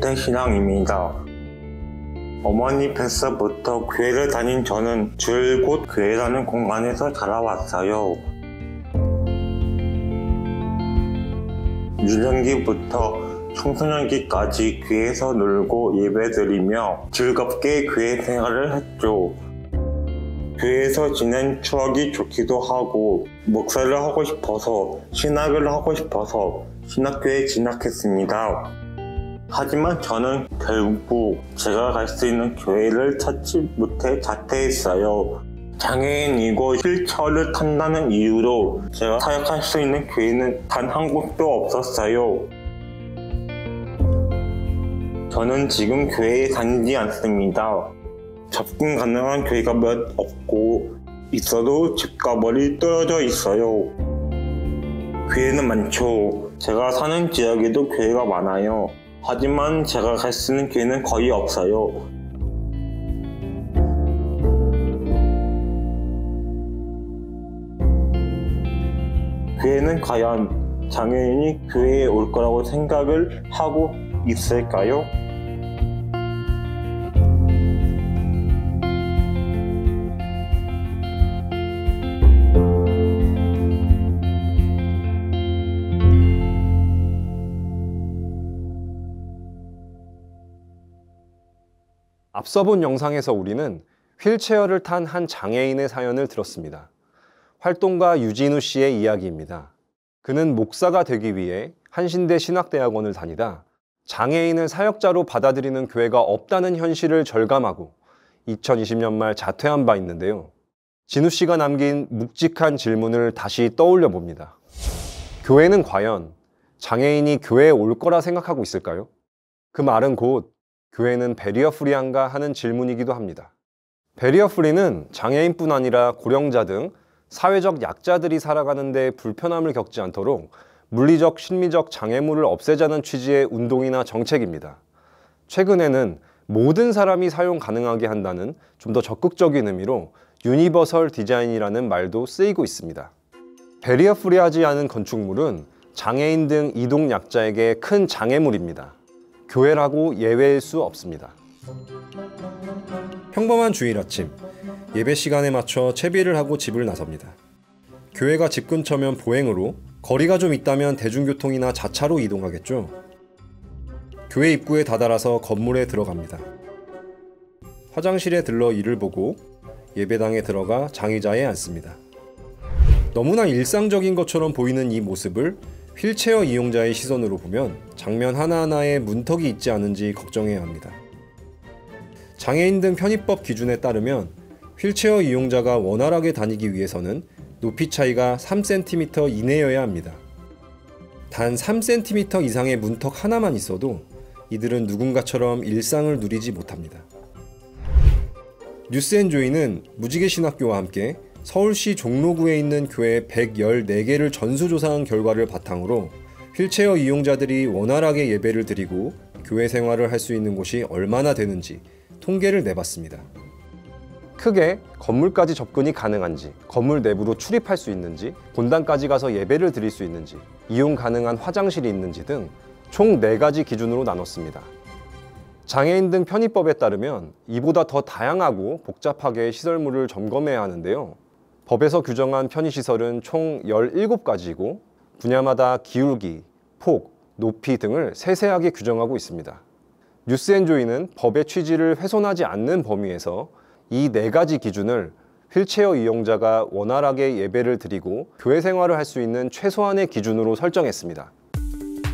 모태 신앙입니다. 어머니 뱃서부터 교회를 다닌 저는 줄곧 교회라는 공간에서 자라왔어요. 유년기부터 청소년기까지 교회에서 놀고 예배드리며 즐겁게 교회 생활을 했죠. 교회에서 지낸 추억이 좋기도 하고 목사를 하고 싶어서 신학을 하고 싶어서 신학교에 진학했습니다. 하지만 저는 결국 제가 갈 수 있는 교회를 찾지 못해 자퇴했어요. 장애인이고 휠체어를 탄다는 이유로 제가 사역할 수 있는 교회는 단 한 곳도 없었어요. 저는 지금 교회에 다니지 않습니다. 접근 가능한 교회가 몇 없고 있어도 집과 멀리 떨어져 있어요. 교회는 많죠. 제가 사는 지역에도 교회가 많아요. 하지만 제가 갈 수 있는 교회는 거의 없어요. 교회는 과연 장애인이 교회에 올 거라고 생각을 하고 있을까요? 앞서 본 영상에서 우리는 휠체어를 탄 한 장애인의 사연을 들었습니다. 활동가 유진우 씨의 이야기입니다. 그는 목사가 되기 위해 한신대 신학대학원을 다니다 장애인을 사역자로 받아들이는 교회가 없다는 현실을 절감하고 2020년 말 자퇴한 바 있는데요. 진우 씨가 남긴 묵직한 질문을 다시 떠올려 봅니다. 교회는 과연 장애인이 교회에 올 거라 생각하고 있을까요? 그 말은 곧 교회는 베리어 프리한가 하는 질문이기도 합니다. 베리어 프리는 장애인뿐 아니라 고령자 등 사회적 약자들이 살아가는 데 불편함을 겪지 않도록 물리적, 심리적 장애물을 없애자는 취지의 운동이나 정책입니다. 최근에는 모든 사람이 사용 가능하게 한다는 좀 더 적극적인 의미로 유니버설 디자인이라는 말도 쓰이고 있습니다. 베리어 프리하지 않은 건축물은 장애인 등 이동 약자에게 큰 장애물입니다. 교회라고 예외일 수 없습니다. 평범한 주일 아침, 예배 시간에 맞춰 채비를 하고 집을 나섭니다. 교회가 집 근처면 보행으로, 거리가 좀 있다면 대중교통이나 자차로 이동하겠죠. 교회 입구에 다다라서 건물에 들어갑니다. 화장실에 들러 일을 보고 예배당에 들어가 장의자에 앉습니다. 너무나 일상적인 것처럼 보이는 이 모습을 휠체어 이용자의 시선으로 보면 장면 하나하나에 문턱이 있지 않은지 걱정해야 합니다. 장애인 등 편의법 기준에 따르면 휠체어 이용자가 원활하게 다니기 위해서는 높이 차이가 3cm 이내여야 합니다. 단 3cm 이상의 문턱 하나만 있어도 이들은 누군가처럼 일상을 누리지 못합니다. 뉴스앤조이는 무지개 신학교와 함께 서울시 종로구에 있는 교회 114개를 전수조사한 결과를 바탕으로 휠체어 이용자들이 원활하게 예배를 드리고 교회 생활을 할 수 있는 곳이 얼마나 되는지 통계를 내봤습니다. 크게 건물까지 접근이 가능한지, 건물 내부로 출입할 수 있는지, 본당까지 가서 예배를 드릴 수 있는지, 이용 가능한 화장실이 있는지 등 총 4가지 기준으로 나눴습니다. 장애인 등 편의법에 따르면 이보다 더 다양하고 복잡하게 시설물을 점검해야 하는데요. 법에서 규정한 편의시설은 총 17가지이고 분야마다 기울기, 폭, 높이 등을 세세하게 규정하고 있습니다. 뉴스앤조이는 법의 취지를 훼손하지 않는 범위에서 이 4가지 기준을 휠체어 이용자가 원활하게 예배를 드리고 교회 생활을 할 수 있는 최소한의 기준으로 설정했습니다.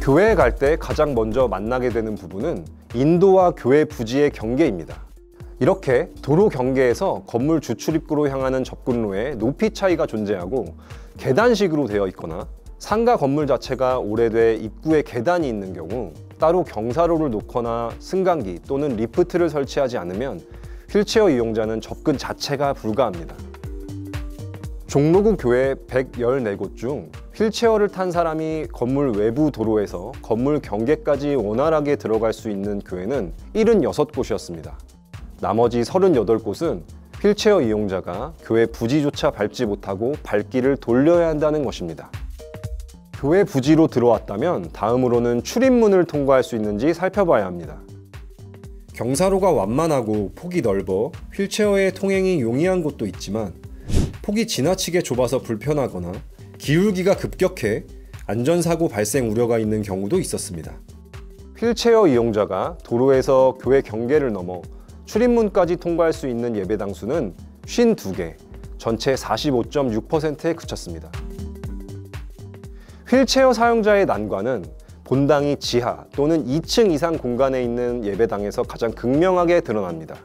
교회에 갈 때 가장 먼저 만나게 되는 부분은 인도와 교회 부지의 경계입니다. 이렇게 도로 경계에서 건물 주출입구로 향하는 접근로에 높이 차이가 존재하고 계단식으로 되어 있거나 상가 건물 자체가 오래돼 입구에 계단이 있는 경우 따로 경사로를 놓거나 승강기 또는 리프트를 설치하지 않으면 휠체어 이용자는 접근 자체가 불가합니다. 종로구 교회 114곳 중 휠체어를 탄 사람이 건물 외부 도로에서 건물 경계까지 원활하게 들어갈 수 있는 교회는 76곳이었습니다. 나머지 38곳은 휠체어 이용자가 교회 부지조차 밟지 못하고 발길을 돌려야 한다는 것입니다. 교회 부지로 들어왔다면 다음으로는 출입문을 통과할 수 있는지 살펴봐야 합니다. 경사로가 완만하고 폭이 넓어 휠체어의 통행이 용이한 곳도 있지만 폭이 지나치게 좁아서 불편하거나 기울기가 급격해 안전사고 발생 우려가 있는 경우도 있었습니다. 휠체어 이용자가 도로에서 교회 경계를 넘어 출입문까지 통과할 수 있는 예배당 수는 52개, 전체 45.6%에 그쳤습니다. 휠체어 사용자의 난관은 본당이 지하 또는 2층 이상 공간에 있는 예배당에서 가장 극명하게 드러납니다.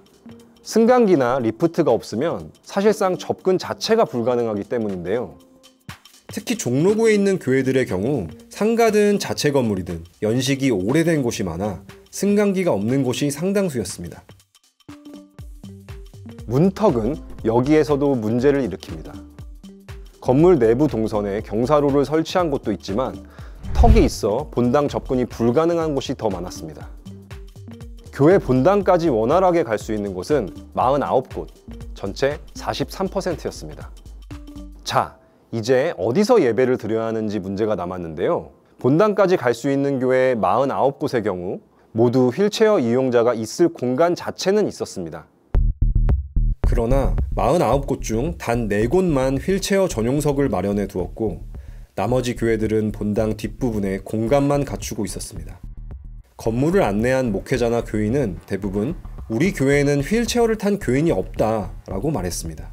승강기나 리프트가 없으면 사실상 접근 자체가 불가능하기 때문인데요. 특히 종로구에 있는 교회들의 경우 상가든 자체 건물이든 연식이 오래된 곳이 많아 승강기가 없는 곳이 상당수였습니다. 문턱은 여기에서도 문제를 일으킵니다. 건물 내부 동선에 경사로를 설치한 곳도 있지만 턱이 있어 본당 접근이 불가능한 곳이 더 많았습니다. 교회 본당까지 원활하게 갈 수 있는 곳은 49곳, 전체 43%였습니다. 자, 이제 어디서 예배를 드려야 하는지 문제가 남았는데요. 본당까지 갈 수 있는 교회 49곳의 경우 모두 휠체어 이용자가 있을 공간 자체는 있었습니다. 그러나 49곳 중 단 4곳만 휠체어 전용석을 마련해 두었고 나머지 교회들은 본당 뒷부분에 공간만 갖추고 있었습니다. 건물을 안내한 목회자나 교인은 대부분 우리 교회에는 휠체어를 탄 교인이 없다라고 말했습니다.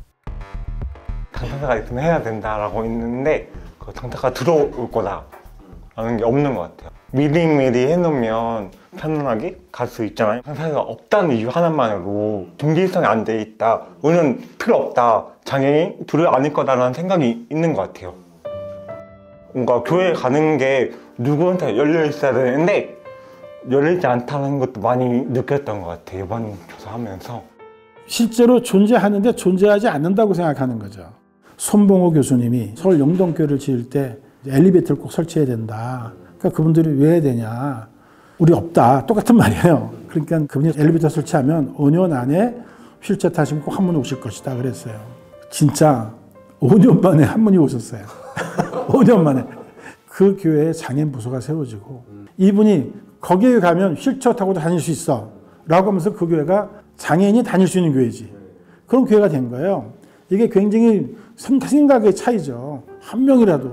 당사자가 있으면 해야 된다라고 했는데 그 당사자가 들어올 거다라는 게 없는 것 같아요. 미리미리 해놓으면 편안하게 갈 수 있잖아요. 당사자가 없다는 이유 하나만으로 정지성이 안 돼 있다, 우리는 필요 없다, 장애인 둘을 아닐 거다라는 생각이 있는 것 같아요. 뭔가 교회 가는 게 누구한테 열려 있어야 되는데 열리지 않다는 것도 많이 느꼈던 것 같아요. 이번 조사하면서. 실제로 존재하는데 존재하지 않는다고 생각하는 거죠. 손봉호 교수님이 서울 영동교회를 지을 때 엘리베이터를 꼭 설치해야 된다. 그러니까 그분들이 왜 해야 되냐. 우리 없다. 똑같은 말이에요. 그러니까 그분이 엘리베이터 설치하면 5년 안에 휠체어 타시면 꼭 한 분 오실 것이다 그랬어요. 진짜 5년 만에 한 분이 오셨어요. 5년 만에. 그 교회에 장애인 부서가 세워지고 이분이 거기에 가면 휠체어 타고도 다닐 수 있어 라고 하면서 그 교회가 장애인이 다닐 수 있는 교회지. 그런 교회가 된 거예요. 이게 굉장히 생각의 차이죠. 한 명이라도.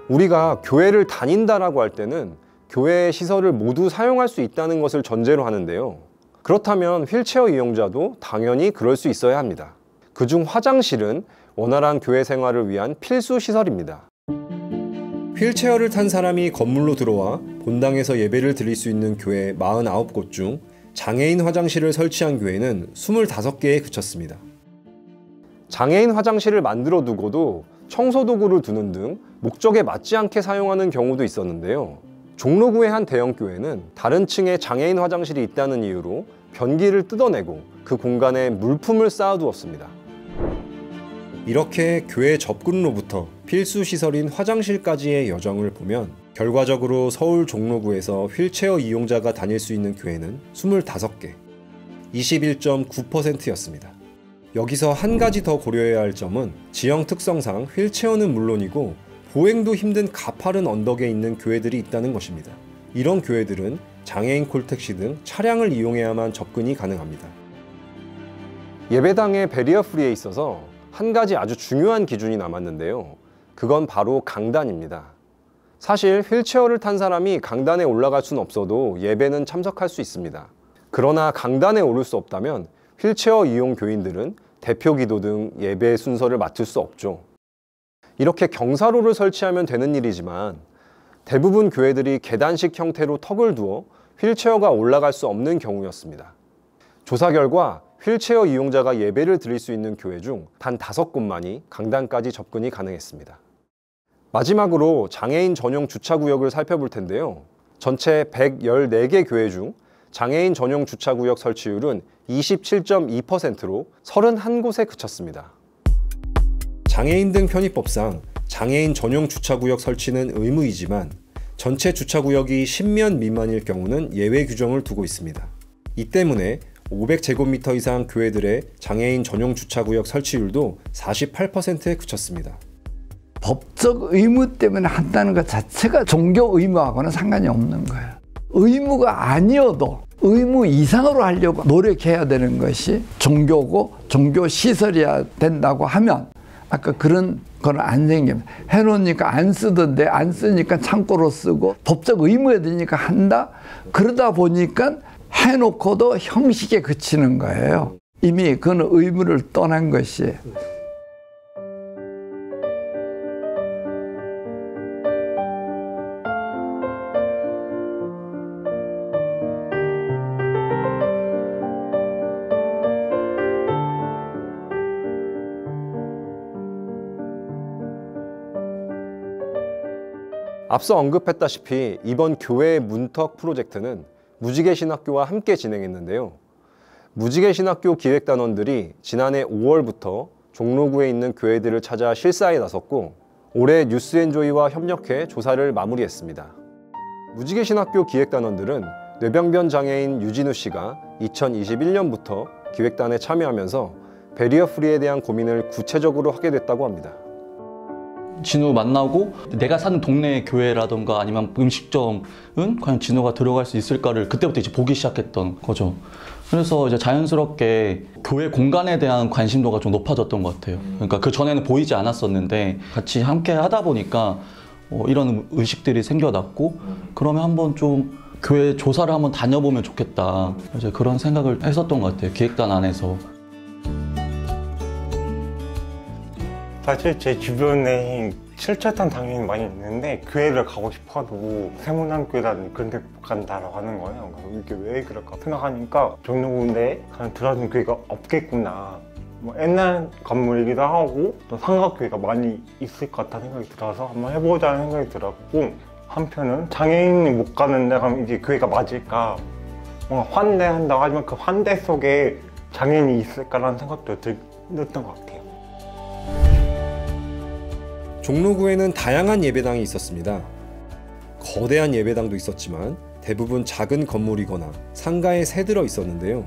우리가 교회를 다닌다라고 할 때는 교회의 시설을 모두 사용할 수 있다는 것을 전제로 하는데요. 그렇다면 휠체어 이용자도 당연히 그럴 수 있어야 합니다. 그중 화장실은 원활한 교회 생활을 위한 필수 시설입니다. 휠체어를 탄 사람이 건물로 들어와 본당에서 예배를 드릴 수 있는 교회 49곳 중 장애인 화장실을 설치한 교회는 25개에 그쳤습니다. 장애인 화장실을 만들어 두고도 청소 도구를 두는 등 목적에 맞지 않게 사용하는 경우도 있었는데요. 종로구의 한 대형 교회는 다른 층에 장애인 화장실이 있다는 이유로 변기를 뜯어내고 그 공간에 물품을 쌓아두었습니다. 이렇게 교회 접근로부터 필수 시설인 화장실까지의 여정을 보면 결과적으로 서울 종로구에서 휠체어 이용자가 다닐 수 있는 교회는 25개, 21.9%였습니다. 여기서 한 가지 더 고려해야 할 점은 지형 특성상 휠체어는 물론이고 보행도 힘든 가파른 언덕에 있는 교회들이 있다는 것입니다. 이런 교회들은 장애인 콜택시 등 차량을 이용해야만 접근이 가능합니다. 예배당의 베리어 프리에 있어서 한 가지 아주 중요한 기준이 남았는데요. 그건 바로 강단입니다. 사실 휠체어를 탄 사람이 강단에 올라갈 수는 없어도 예배는 참석할 수 있습니다. 그러나 강단에 오를 수 없다면 휠체어 이용 교인들은 대표 기도 등 예배 순서를 맡을 수 없죠. 이렇게 경사로를 설치하면 되는 일이지만 대부분 교회들이 계단식 형태로 턱을 두어 휠체어가 올라갈 수 없는 경우였습니다. 조사 결과 휠체어 이용자가 예배를 드릴 수 있는 교회 중 단 5곳만이 강단까지 접근이 가능했습니다. 마지막으로 장애인 전용 주차구역을 살펴볼 텐데요. 전체 114개 교회 중 장애인 전용 주차구역 설치율은 27.2%로 31곳에 그쳤습니다. 장애인 등 편의법상 장애인 전용 주차구역 설치는 의무이지만 전체 주차구역이 10면 미만일 경우는 예외 규정을 두고 있습니다. 이 때문에 500제곱미터 이상 교회들의 장애인 전용 주차구역 설치율도 48%에 그쳤습니다. 법적 의무 때문에 한다는 것 자체가 종교 의무하고는 상관이 없는 거예요. 의무가 아니어도 의무 이상으로 하려고 노력해야 되는 것이 종교고 종교 시설이어야 된다고 하면 아까 그런 건 안 생깁니다. 해놓으니까 안 쓰던데 안 쓰니까 창고로 쓰고 법적 의무에 되니까 한다. 그러다 보니까 해놓고도 형식에 그치는 거예요. 이미 그건 의무를 떠난 것이. 앞서 언급했다시피 이번 교회 문턱 프로젝트는 무지개신학교와 함께 진행했는데요. 무지개신학교 기획단원들이 지난해 5월부터 종로구에 있는 교회들을 찾아 실사에 나섰고 올해 뉴스엔조이와 협력해 조사를 마무리했습니다. 무지개신학교 기획단원들은 뇌병변 장애인 유진우 씨가 2021년부터 기획단에 참여하면서 베리어 프리에 대한 고민을 구체적으로 하게 됐다고 합니다. 진우 만나고 내가 사는 동네 교회라던가 아니면 음식점은 과연 진우가 들어갈 수 있을까를 그때부터 이제 보기 시작했던 거죠. 그래서 이제 자연스럽게 교회 공간에 대한 관심도가 좀 높아졌던 것 같아요. 그러니까 그 전에는 보이지 않았었는데 같이 함께 하다 보니까 이런 의식들이 생겨났고 그러면 한번 좀 교회 조사를 한번 다녀보면 좋겠다. 이제 그런 생각을 했었던 것 같아요. 기획단 안에서. 사실 제 주변에 실체탄 당연히 많이 있는데 교회를 가고 싶어도 세문안교회라는 그런 데 간다라고 하는 거예요. 이게 왜 그럴까 생각하니까 종로구에 들어가는 교회가 없겠구나. 뭐 옛날 건물이기도 하고 또 상가교회가 많이 있을 것 같다는 생각이 들어서 한번 해보자는 생각이 들었고 한편은 장애인이 못 가는데 그럼 이제 교회가 맞을까 뭔가 환대한다고 하지만 그 환대 속에 장애인이 있을까라는 생각도 들었던 것 같아요. 종로구에는 다양한 예배당이 있었습니다. 거대한 예배당도 있었지만 대부분 작은 건물이거나 상가에 새들어 있었는데요.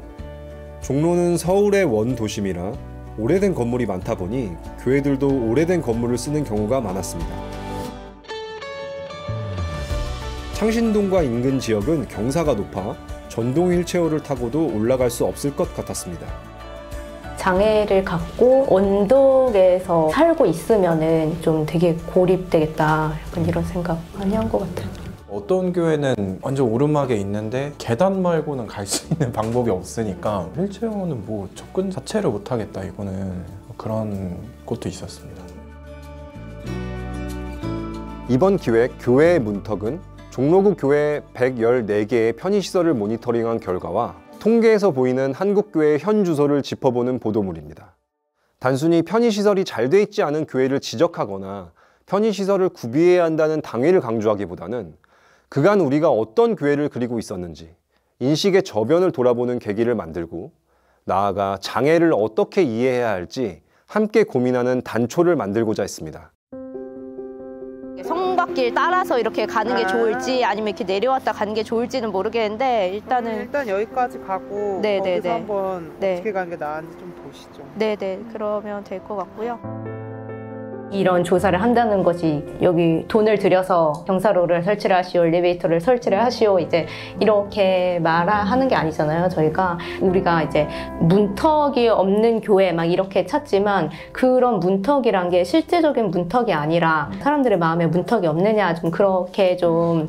종로는 서울의 원도심이라 오래된 건물이 많다 보니 교회들도 오래된 건물을 쓰는 경우가 많았습니다. 창신동과 인근 지역은 경사가 높아 전동 휠체어를 타고도 올라갈 수 없을 것 같았습니다. 장애를 갖고 언덕에서 살고 있으면은 좀 되게 고립되겠다 약간 이런 생각 많이 한 것 같아요. 어떤 교회는 완전 오르막에 있는데 계단 말고는 갈 수 있는 방법이 없으니까 휠체어는 뭐 접근 자체를 못 하겠다 이거는 그런 곳도 있었습니다. 이번 기획 교회의 문턱은 종로구 교회 114개의 편의시설을 모니터링한 결과와 통계에서 보이는 한국교회의 현 주소를 짚어보는 보도물입니다. 단순히 편의시설이 잘 돼 있지 않은 교회를 지적하거나 편의시설을 구비해야 한다는 당위를 강조하기보다는 그간 우리가 어떤 교회를 그리고 있었는지 인식의 저변을 돌아보는 계기를 만들고 나아가 장애를 어떻게 이해해야 할지 함께 고민하는 단초를 만들고자 했습니다. 성곽길 따라서 이렇게 가는 게 좋을지 아니면 이렇게 내려왔다 가는 게 좋을지는 모르겠는데 일단 여기까지 가고 네네네. 거기서 한번 네. 어떻게 가는 게 나은지 좀 보시죠. 네네 그러면 될 것 같고요. 이런 조사를 한다는 것이 여기 돈을 들여서 경사로를 설치를 하시오, 엘리베이터를 설치를 하시오 이제 이렇게 말하는 게 아니잖아요. 우리가 이제 문턱이 없는 교회 막 이렇게 찾지만 그런 문턱이란 게 실제적인 문턱이 아니라 사람들의 마음에 문턱이 없느냐 좀 그렇게 좀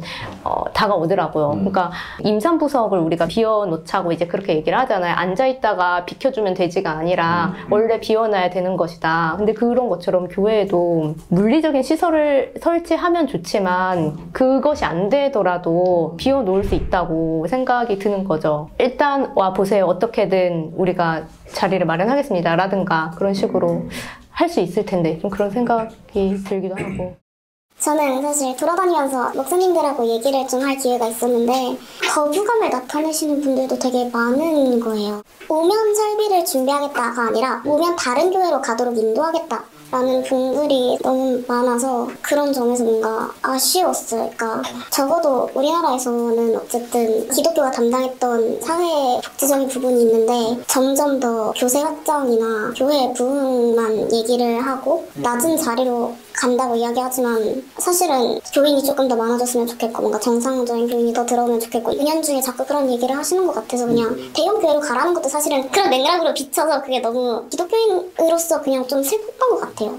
다가오더라고요. 그러니까 임산부석을 우리가 비워놓자고 이제 그렇게 얘기를 하잖아요. 앉아있다가 비켜주면 되지가 아니라 원래 비워놔야 되는 것이다. 근데 그런 것처럼 교회에도 물리적인 시설을 설치하면 좋지만 그것이 안 되더라도 비워놓을 수 있다고 생각이 드는 거죠. 일단 와 보세요. 어떻게든 우리가 자리를 마련하겠습니다. 라든가 그런 식으로 할 수 있을 텐데 좀 그런 생각이 들기도 하고. 저는 사실 돌아다니면서 목사님들하고 얘기를 좀 할 기회가 있었는데 거부감을 나타내시는 분들도 되게 많은 거예요. 오면 설비를 준비하겠다가 아니라 오면 다른 교회로 가도록 인도하겠다 라는 분들이 너무 많아서 그런 점에서 뭔가 아쉬웠어요. 그러니까 적어도 우리나라에서는 어쨌든 기독교가 담당했던 사회 복지적인 부분이 있는데 점점 더 교세 확장이나 교회 부흥만 얘기를 하고 낮은 자리로 간다고 이야기하지만 사실은 교인이 조금 더 많아졌으면 좋겠고 뭔가 정상적인 교인이 더 들어오면 좋겠고 은연중에 자꾸 그런 얘기를 하시는 것 같아서 그냥 대형 교회로 가라는 것도 사실은 그런 맥락으로 비춰서 그게 너무 기독교인으로서 그냥 좀 슬펐던 것 같아요.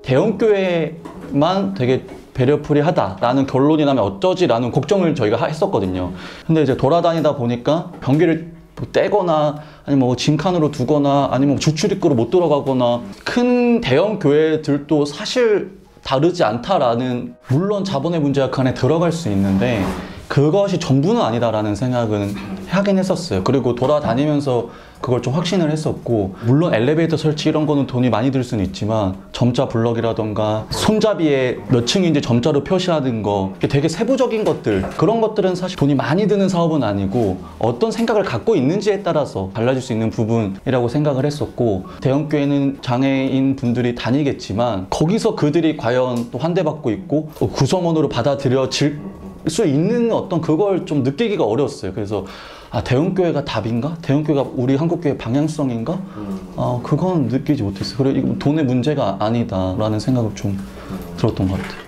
대형 교회만 되게 배려풀이하다라는 결론이 나면 어쩌지라는 걱정을 저희가 했었거든요. 근데 이제 돌아다니다 보니까 변기를 떼거나 아니면 뭐 짐칸으로 두거나 아니면 주출입구로 못 들어가거나 큰 대형 교회들도 사실 다르지 않다라는, 물론 자본의 문제가 그 안에 들어갈 수 있는데 그것이 전부는 아니다라는 생각은 하긴 했었어요. 그리고 돌아다니면서 그걸 좀 확신을 했었고, 물론 엘리베이터 설치 이런 거는 돈이 많이 들 수는 있지만 점자 블럭이라던가 손잡이에 몇 층인지 점자로 표시하는 거, 되게 세부적인 것들, 그런 것들은 사실 돈이 많이 드는 사업은 아니고 어떤 생각을 갖고 있는지에 따라서 달라질 수 있는 부분이라고 생각을 했었고, 대형교회는 장애인 분들이 다니겠지만 거기서 그들이 과연 또 환대받고 있고 구성원으로 받아들여질 수 있는 어떤 그걸 좀 느끼기가 어려웠어요. 그래서 대형교회가 답인가? 대형교회가 우리 한국교회 방향성인가? 그건 느끼지 못했어요. 그리고 이건 돈의 문제가 아니다라는 생각을 좀 들었던 것 같아요.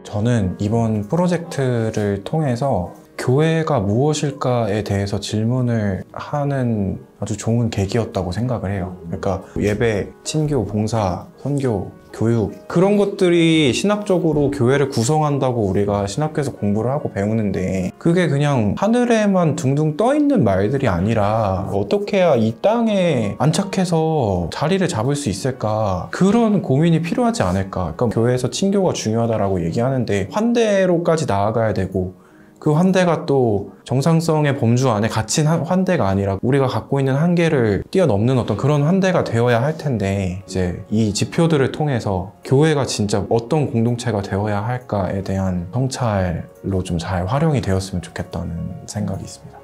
저는 이번 프로젝트를 통해서 교회가 무엇일까에 대해서 질문을 하는 아주 좋은 계기였다고 생각을 해요. 그러니까 예배, 친교, 봉사, 선교, 교육, 그런 것들이 신학적으로 교회를 구성한다고 우리가 신학교에서 공부를 하고 배우는데, 그게 그냥 하늘에만 둥둥 떠 있는 말들이 아니라 어떻게 해야 이 땅에 안착해서 자리를 잡을 수 있을까, 그런 고민이 필요하지 않을까. 그러니까 교회에서 친교가 중요하다라고 얘기하는데 환대로까지 나아가야 되고, 그 환대가 또 정상성의 범주 안에 갇힌 환대가 아니라 우리가 갖고 있는 한계를 뛰어넘는 어떤 그런 환대가 되어야 할 텐데, 이제 이 지표들을 통해서 교회가 진짜 어떤 공동체가 되어야 할까에 대한 성찰로 좀 잘 활용이 되었으면 좋겠다는 생각이 있습니다.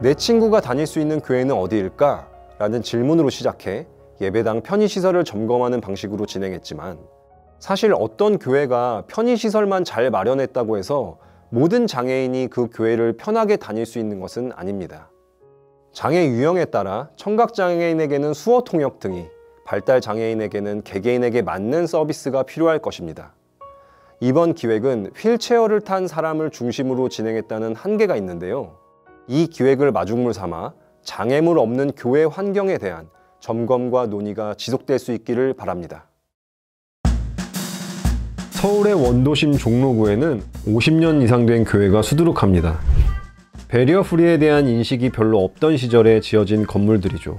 내 친구가 다닐 수 있는 교회는 어디일까? 라는 질문으로 시작해 예배당 편의시설을 점검하는 방식으로 진행했지만, 사실 어떤 교회가 편의시설만 잘 마련했다고 해서 모든 장애인이 그 교회를 편하게 다닐 수 있는 것은 아닙니다. 장애 유형에 따라 청각장애인에게는 수어 통역 등이, 발달장애인에게는 개개인에게 맞는 서비스가 필요할 것입니다. 이번 기획은 휠체어를 탄 사람을 중심으로 진행했다는 한계가 있는데요. 이 기획을 마중물 삼아 장애물 없는 교회 환경에 대한 점검과 논의가 지속될 수 있기를 바랍니다. 서울의 원도심 종로구에는 50년 이상 된 교회가 수두룩합니다. 배리어 프리에 대한 인식이 별로 없던 시절에 지어진 건물들이죠.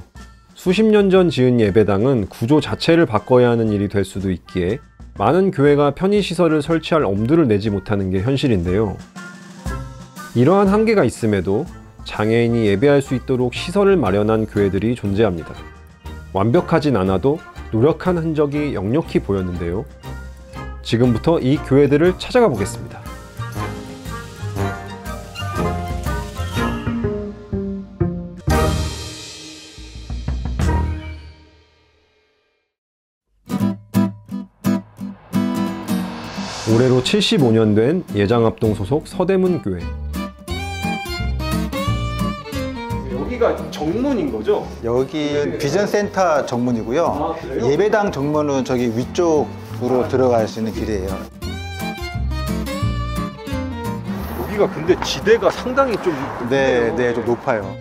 수십 년 전 지은 예배당은 구조 자체를 바꿔야 하는 일이 될 수도 있기에 많은 교회가 편의시설을 설치할 엄두를 내지 못하는 게 현실인데요. 이러한 한계가 있음에도 장애인이 예배할 수 있도록 시설을 마련한 교회들이 존재합니다. 완벽하진 않아도 노력한 흔적이 역력히 보였는데요. 지금부터 이 교회들을 찾아가 보겠습니다. 올해로 75년 된 예장합동 소속 서대문 교회. 여기가 정문인 거죠? 여기 비전센터 정문이고요. 예배당 정문은 저기 위쪽으로 들어갈 수 있는 길이에요. 여기가 근데 지대가 상당히 좀 네, 좀 높아요.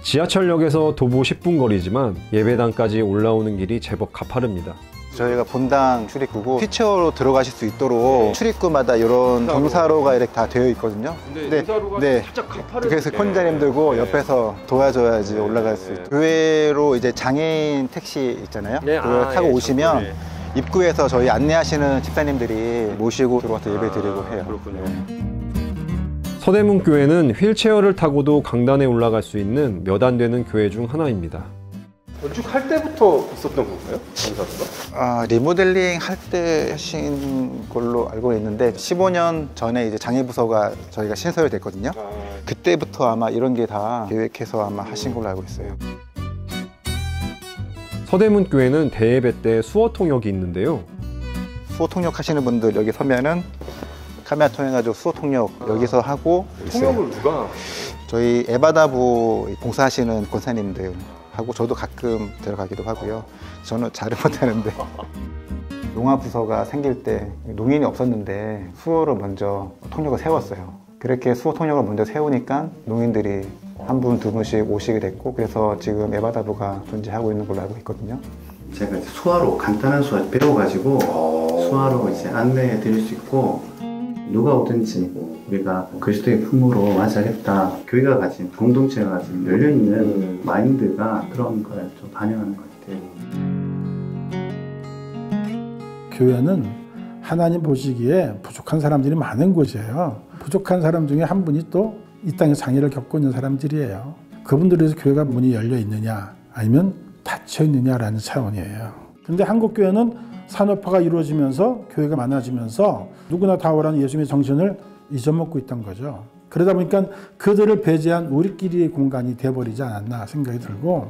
지하철역에서 도보 10분 거리지만 예배당까지 올라오는 길이 제법 가파릅니다. 저희가 본당 출입구고 휠체어로 들어가실 수 있도록 출입구마다 이런 경사로가 이렇게 다 되어 있거든요. 근데 경사로가 살짝 가파르게. 그래서 컨자님 들고 옆에서 도와줘야지 올라갈 수 있어요. 교회로 이제 장애인 택시 있잖아요. 그걸 타고 오시면 입구에서 저희 안내하시는 집사님들이 모시고 들어와서 예배 드리고 해요. 그렇군요. 서대문 교회는 휠체어를 타고도 강단에 올라갈 수 있는 몇 안 되는 교회 중 하나입니다. 건축할 때부터 있었던 건가요? 경사로가? 리모델링 할 때 하신 걸로 알고 있는데 15년 전에 이제 장애부서가 저희가 신설이 됐거든요. 그때부터 아마 이런 게 다 계획해서 아마 하신 걸로 알고 있어요. 서대문 교회는 대예배 때 수어 통역이 있는데요. 수어 통역 하시는 분들 여기 서면은 카메라 통해가지고 수어 통역 여기서 하고 있어요. 통역을 누가? 저희 에바다부 봉사하시는 권사님들. 하고 저도 가끔 들어가기도 하고요. 저는 잘은 못하는데 농화부서가 생길 때 농인이 없었는데 수호를 먼저 통역을 세웠어요. 그렇게 수호 통역을 먼저 세우니까 농인들이 한 분, 두 분씩 오시게 됐고 그래서 지금 에바다부가 존재하고 있는 걸로 알고 있거든요. 제가 이제 수화로 간단한 수화 배워가지고 수화로 이제 안내해 드릴 수 있고 누가 오든지 우리가 그리스도의 품으로 맞이하겠다. 교회가 가진 공동체가 가진 열려있는 마인드가 그런 걸 좀 반영하는 것 같아요. 교회는 하나님 보시기에 부족한 사람들이 많은 곳이에요. 부족한 사람 중에 한 분이 또 이 땅에 장애를 겪고 있는 사람들이에요. 그분들에 대해서 교회가 문이 열려 있느냐 아니면 닫혀 있느냐라는 차원이에요. 그런데 한국 교회는 산업화가 이루어지면서 교회가 많아지면서 누구나 다 오라는 예수님의 정신을 잊어먹고 있던 거죠. 그러다 보니까 그들을 배제한 우리끼리의 공간이 돼버리지 않았나 생각이 들고,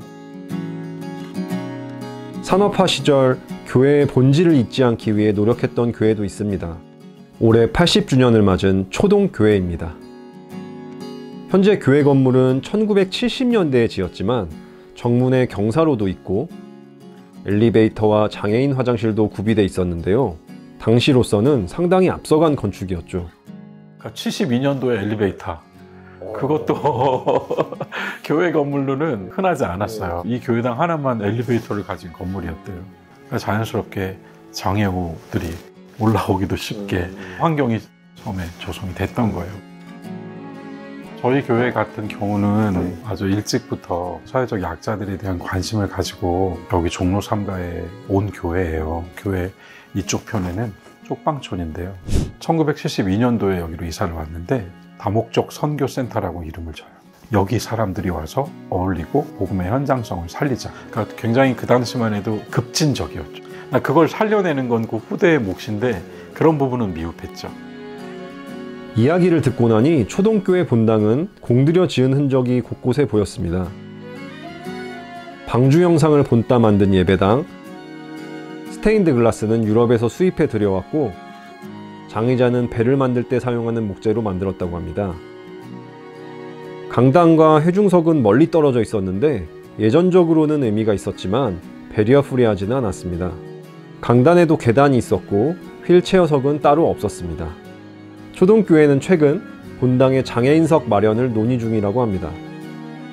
산업화 시절 교회의 본질을 잊지 않기 위해 노력했던 교회도 있습니다. 올해 80주년을 맞은 초동교회입니다. 현재 교회 건물은 1970년대에 지었지만 정문에 경사로도 있고 엘리베이터와 장애인 화장실도 구비돼 있었는데요. 당시로서는 상당히 앞서간 건축이었죠. 72년도에 엘리베이터. 그것도 교회 건물로는 흔하지 않았어요. 이 교회당 하나만 엘리베이터를 가진 건물이었대요. 그러니까 자연스럽게 장애우들이 올라오기도 쉽게 환경이 처음에 조성이 됐던 거예요. 저희 교회 같은 경우는 아주 일찍부터 사회적 약자들에 대한 관심을 가지고 여기 종로 3가에 온 교회예요. 교회 이쪽 편에는 쪽방촌인데요. 1972년도에 여기로 이사를 왔는데 다목적 선교센터라고 이름을 줘요. 여기 사람들이 와서 어울리고 복음의 현장성을 살리자. 그러니까 굉장히 그 당시만 해도 급진적이었죠. 그걸 살려내는 건 그 후대의 몫인데 그런 부분은 미흡했죠. 이야기를 듣고 나니 초동교회 본당은 공들여 지은 흔적이 곳곳에 보였습니다. 방주 영상을 본따 만든 예배당, 스테인드 글라스는 유럽에서 수입해 들여왔고 장의자는 배를 만들 때 사용하는 목재로 만들었다고 합니다. 강당과 회중석은 멀리 떨어져 있었는데 예전적으로는 의미가 있었지만 베리어 프리하지는 않았습니다. 강단에도 계단이 있었고 휠체어석은 따로 없었습니다. 초동교회는 최근 본당의 장애인석 마련을 논의 중이라고 합니다.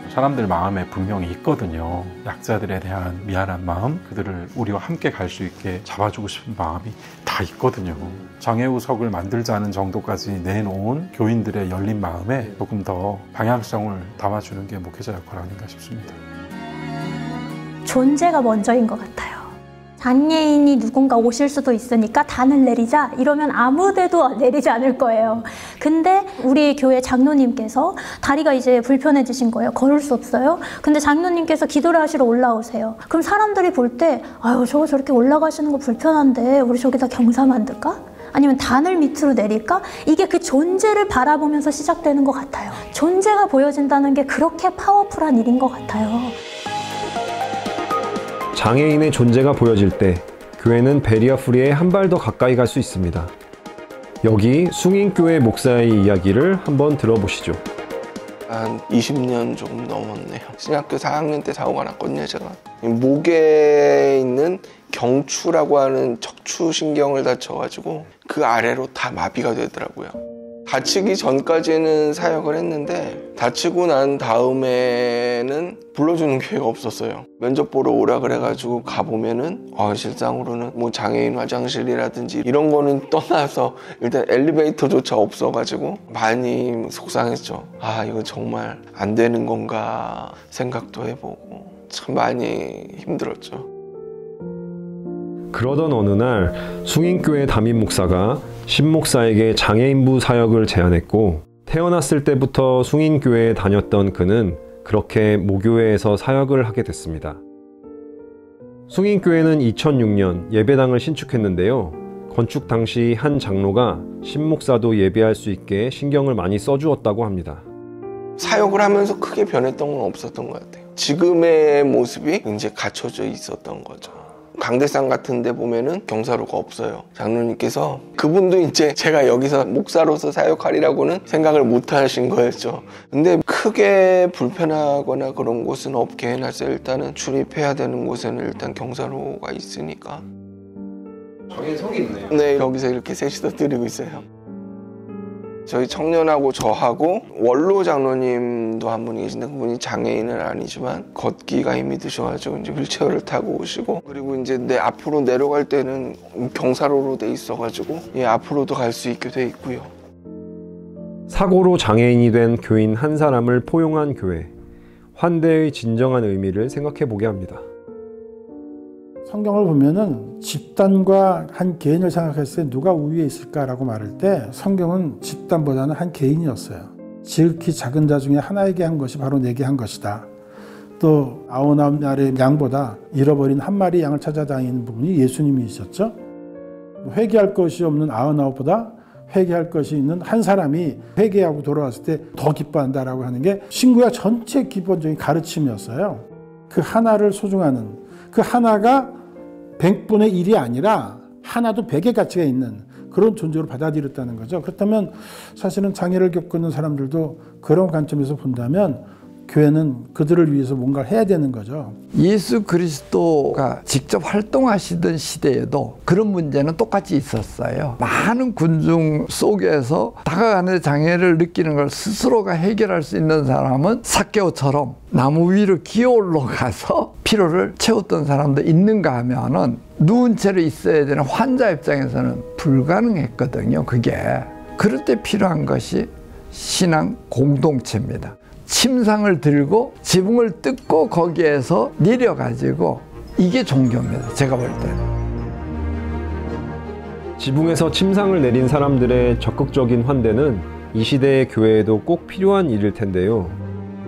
사람들 마음에 분명히 있거든요. 약자들에 대한 미안한 마음, 그들을 우리와 함께 갈 수 있게 잡아주고 싶은 마음이 다 있거든요. 장애우석을 만들자는 정도까지 내놓은 교인들의 열린 마음에 조금 더 방향성을 담아주는 게 목회자 역할 아닌가 싶습니다. 존재가 먼저인 것 같아요. 장애인이 누군가 오실 수도 있으니까 단을 내리자 이러면 아무데도 내리지 않을 거예요. 근데 우리 교회 장로님께서 다리가 이제 불편해지신 거예요. 걸을 수 없어요. 근데 장로님께서 기도를 하시러 올라오세요. 그럼 사람들이 볼 때 아유 저거 저렇게 올라가시는 거 불편한데 우리 저기다 경사 만들까? 아니면 단을 밑으로 내릴까? 이게 그 존재를 바라보면서 시작되는 것 같아요. 존재가 보여진다는 게 그렇게 파워풀한 일인 것 같아요. 장애인의 존재가 보여질 때 교회는 베리어 프리에 한 발 더 가까이 갈 수 있습니다. 여기 숭인교회 목사의 이야기를 한번 들어보시죠. 한 20년 조금 넘었네요. 신학교 4학년 때 사고가 났거든요, 제가. 목에 있는 경추라고 하는 척추신경을 다쳐가지고 그 아래로 다 마비가 되더라고요. 다치기 전까지는 사역을 했는데 다치고 난 다음에는 불러주는 교회가 없었어요. 면접 보러 오라 그래가지고 가보면은 실상으로는 뭐 장애인 화장실이라든지 이런 거는 떠나서 일단 엘리베이터조차 없어가지고 많이 속상했죠. 이거 정말 안 되는 건가 생각도 해보고 참 많이 힘들었죠. 그러던 어느 날 숭인교회 담임 목사가 신목사에게 장애인부 사역을 제안했고 태어났을 때부터 숭인교회에 다녔던 그는 그렇게 모교회에서 사역을 하게 됐습니다. 숭인교회는 2006년 예배당을 신축했는데요. 건축 당시 한 장로가 신목사도 예배할 수 있게 신경을 많이 써주었다고 합니다. 사역을 하면서 크게 변했던 건 없었던 것 같아요. 지금의 모습이 이제 갖춰져 있었던 거죠. 강대상 같은 데 보면은 경사로가 없어요. 장로님께서 그분도 이제 제가 여기서 목사로서 사역하리라고는 생각을 못 하신 거였죠. 근데 크게 불편하거나 그런 곳은 없게 해놨어요. 일단은 출입해야 되는 곳에는 일단 경사로가 있으니까. 저기 속이 있네요. 네, 여기서 이렇게 셋이서 드리고 있어요. 저희 청년하고 저하고 원로 장로님도 한 분이 계신데 그분이 장애인은 아니지만 걷기가 힘이 드셔가지고 이제 휠체어를 타고 오시고, 그리고 이제 앞으로 내려갈 때는 경사로로 돼 있어가지고 앞으로도 갈 수 있게 돼 있고요. 사고로 장애인이 된 교인 한 사람을 포용한 교회, 환대의 진정한 의미를 생각해 보게 합니다. 성경을 보면은 집단과 한 개인을 생각했을 때 누가 우위에 있을까라고 말할 때 성경은 집단보다는 한 개인이었어요. 지극히 작은 자 중에 하나에게 한 것이 바로 내게 한 것이다. 또 99마리의 양보다 잃어버린 한 마리 양을 찾아다니는 부분이 예수님이셨죠. 회개할 것이 없는 99보다 회개할 것이 있는 한 사람이 회개하고 돌아왔을 때 더 기뻐한다라고 하는 게 신구약 전체 기본적인 가르침이었어요. 그 하나를 소중하는, 그 하나가 100분의 1이 아니라 하나도 100의 가치가 있는 그런 존재로 받아들였다는 거죠. 그렇다면 사실은 장애를 겪고 있는 사람들도 그런 관점에서 본다면 교회는 그들을 위해서 뭔가를 해야 되는 거죠. 예수 그리스도가 직접 활동하시던 시대에도 그런 문제는 똑같이 있었어요. 많은 군중 속에서 다가가는 장애를 느끼는 걸 스스로가 해결할 수 있는 사람은 삭개오처럼 나무 위로 기어 올라가서 피로를 채웠던 사람도 있는가 하면은 누운 채로 있어야 되는 환자 입장에서는 불가능했거든요. 그게. 그럴 때 필요한 것이 신앙 공동체입니다. 침상을 들고 지붕을 뜯고 거기에서 내려가지고 이게 종교입니다. 제가 볼 때. 지붕에서 침상을 내린 사람들의 적극적인 환대는 이 시대의 교회에도 꼭 필요한 일일 텐데요.